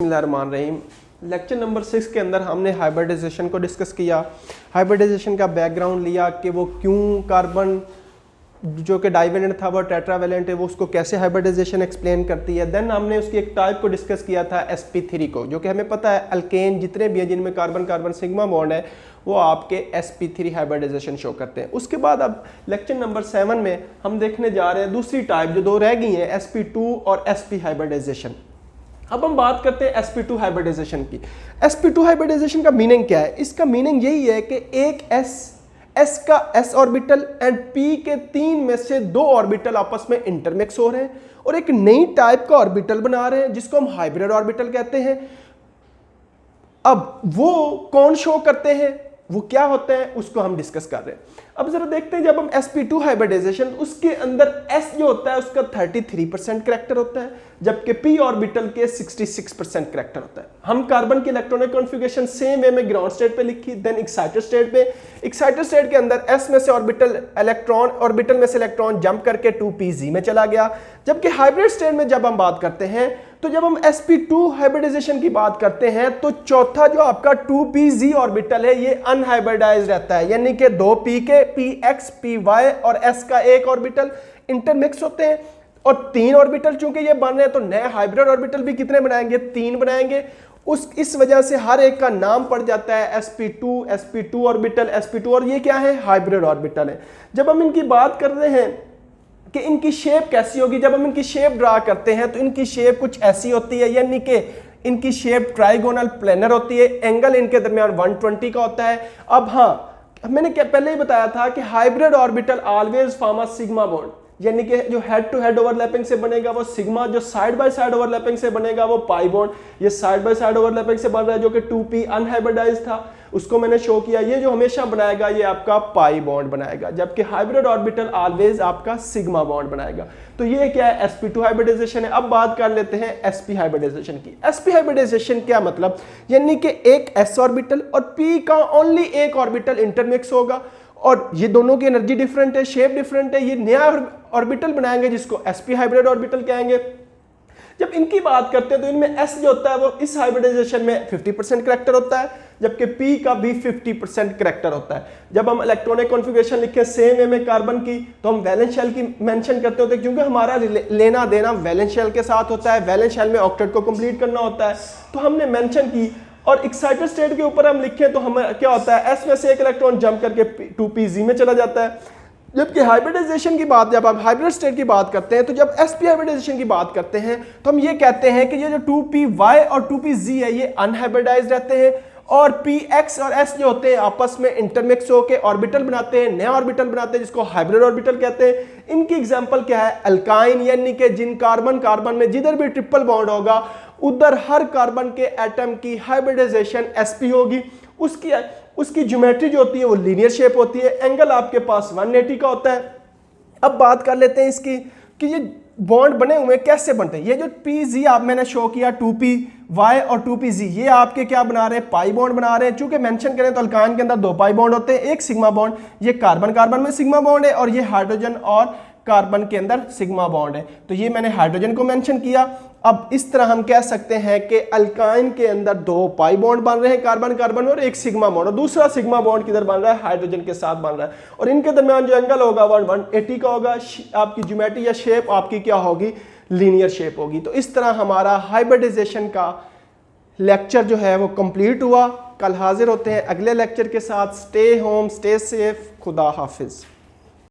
बिस्मिल्लाहिर्रहमानिर्रहीम। Lecture number 6 के अंदर हमने हाइब्रिडाइजेशन को डिस्कस किया। हाइब्रिडाइजेशन का बैकग्राउंड लिया कि वो क्यों कार्बन जो कि डाइवेलेंट था वो टेट्रावेलेंट है, वो उसको कैसे हाइब्रिडाइजेशन एक्सप्लेन करती है। देन हमने उसकी एक टाइप को डिस्कस किया था sp3 को, जो कि हमें पता है अल्केन जितने भी हैं जिनमें कार्बन कार्बन सिग्मा बॉन्ड है वो आपके sp3 हाइब्रिडाइजेशन शो करते हैं। उसके बाद अब लेक्चर नंबर 7 में हम देखने जा रहे हैं दूसरी टाइप जो दो रह गई हैं, sp2 और sp हाइब्रिडाइजेशन। अब हम बात करते हैं sp2 हाइब्रिडाइजेशन की। sp2 हाइब्रिडाइजेशन का मीनिंग क्या है? इसका मीनिंग यही है कि एक s का s ऑर्बिटल एंड p के 3 में से 2 ऑर्बिटल आपस में इंटरमिक्स हो रहे हैं और एक नई टाइप का ऑर्बिटल बना रहे हैं जिसको हम हाइब्रिड ऑर्बिटल कहते हैं। अब वो कौन शो करते हैं, वो क्या होते हैं, उसको हम डिस्कस कर रहे हैं। अब जरा देखते हैं, जब हम sp2 हाइब्रिडाइजेशन उसके अंदर s जो होता है उसका 33% करैक्टर होता है, जबकि p ऑर्बिटल के 66% करैक्टर होता है। हम कार्बन की इलेक्ट्रॉनिक कॉन्फ़िगरेशन सेम वे में ग्राउंड स्टेट पे लिखी, देन एक्साइटेड स्टेट पे। एक्साइटेड स्टेट के अंदर s में से ऑर्बिटल में से इलेक्ट्रॉन जंप करके 2pz में चला गया, जबकि हाइब्रिड स्टेट में जब हम बात करते हैं तो जब हम sp2 हाइब्रिडाइजेशन की बात करते हैं तो चौथा जो आपका 2pz ऑर्बिटल है ये अनहाइब्रिडाइज्ड रहता है, यानी कि 2p के px py और s का एक ऑर्बिटल इंटरमिक्स होते हैं और 3 ऑर्बिटल चूंकि ये बन रहे हैं तो नए हाइब्रिड ऑर्बिटल भी कितने बनाएंगे, 3 बनाएंगे। इस वजह से हर एक का नाम पड़ जाता है sp2 ऑर्बिटल sp2, और ये क्या है, हाइब्रिड ऑर्बिटल है। जब हम इनकी बात कर रहे हैं कि इनकी शेप कैसी होगी, जब हम इनकी शेप ड्रा करते हैं तो इनकी शेप कुछ ऐसी होती है, यानी कि इनकी शेप ट्राइगोनल प्लेनर होती है, एंगल इनके दरमियान 120 का होता है। अब हाँ, मैंने पहले ही बताया था कि hybrid orbital always form a sigma bond, यानी कि जो हेड टू हेड ओवरलैपिंग से बनेगा वो सिग्मा, जो साइड बाय साइड ओवरलैपिंग से बनेगा वो पाई बॉन्ड। ये साइड बाय साइड ओवरलैपिंग से बन रहा है जो कि 2p अनहाइब्रिडाइज्ड था, उसको मैंने शो किया। ये जो हमेशा बनाएगा ये आपका पाई बॉन्ड बनाएगा, जबकि हाइब्रिड ऑर्बिटल ऑलवेज आपका सिग्मा बॉन्ड बनाएगा। तो ये क्या है, sp2 हाइब्रिडाइजेशन है। अब बात कर लेते हैं sp हाइब्रिडाइजेशन की। sp हाइब्रिडाइजेशन क्या मतलब, यानी कि एक s ऑर्बिटल और p का ओनली एक ऑर्बिटल इंटरमिक्स होगा और ये दोनों की एनर्जी डिफरेंट है, शेप डिफरेंट है, ये नया ऑर्बिटल बनाएंगे जिसको sp हाइब्रिड ऑर्बिटल कहेंगे। जब इनकी बात करते हैं तो इनमें s जो होता है वो इस हाइब्रिडाइजेशन में 50% करैक्टर होता है, जबकि p का भी 50% करैक्टर होता है। जब हम इलेक्ट्रॉनिक कॉन्फ़िगरेशन लिखें सेम वे में कार्बन की तो हम वैलेंस शेल की मेंशन करते होते हैं, क्योंकि हमारा लेना देना वैलेंस शेल के साथ होता है, वैलेंस शेल में ऑक्टेट को कंप्लीट करना होता है, तो हमने मेंशन की। और एक्साइटेड स्टेट के ऊपर हम लिखें तो हमें क्या होता है, s में से एक इलेक्ट्रॉन जंप करके 2pz में चला जाता है। जबकि हाइब्रिडाइजेशन की बात, जब आप हाइब्रिड स्टेट की बात करते हैं तो जब sp हाइब्रिडाइजेशन की बात करते हैं तो हम ये कहते हैं कि ये जो 2py और 2pz है ये अनहाइब्रिडाइज्ड रहते हैं और px और s जो होते हैं आपस में इंटरमिक्स होकर ऑर्बिटल बनाते हैं, नया ऑर्बिटल बनाते हैं जिसको हाइब्रिड ऑर्बिटल कहते हैं। इनकी एग्जांपल क्या है, अल्काइन, यानी कि जिन कार्बन में जिधर भी ट्रिपल बॉन्ड होगा उधर हर कार्बन के एटम की हाइब्रिडाइजेशन sp होगी। उसकी ज्योमेट्री जो होती है वो लीनियर शेप होती है, एंगल आपके पास 180 का होता है। अब बात कर लेते हैं इसकी कि ये बॉन्ड बने हुए कैसे बनते हैं। ये जो pz आप मैंने शो किया 2py और 2pz ये आपके क्या बना रहे हैं, पाई बॉन्ड बना रहे हैं। चूंकि मेंशन करें तो अल्काइन के अंदर 2 पाई बॉन्ड होते हैं, एक सिग्मा बॉन्ड, ये कार्बन कार्बन में सिग्मा बॉन्ड है और ये हाइड्रोजन और कार्बन के अंदर सिग्मा बॉन्ड है, तो ये मैंने हाइड्रोजन को मेंशन किया। अब इस तरह हम कह सकते हैं कि अल्काइन के अंदर 2 पाई बॉन्ड बन रहे हैं कार्बन कार्बन और एक सिग्मा बॉन्ड, और दूसरा सिग्मा बॉन्ड किधर बन रहा है, हाइड्रोजन के साथ बन रहा है, और इनके दरमियान जो एंगल होगा 180 का होगा। आपकी ज्योमेट्री या शेप आपकी क्या होगी, लीनियर शेप होगी। तो इस तरह हमारा हाइब्रिडाइजेशन का लेक्चर जो है वो कंप्लीट हुआ। कल हाजिर होते हैं अगले लेक्चर के साथ। स्टे होम, स्टे सेफ, खुदा हाफिज।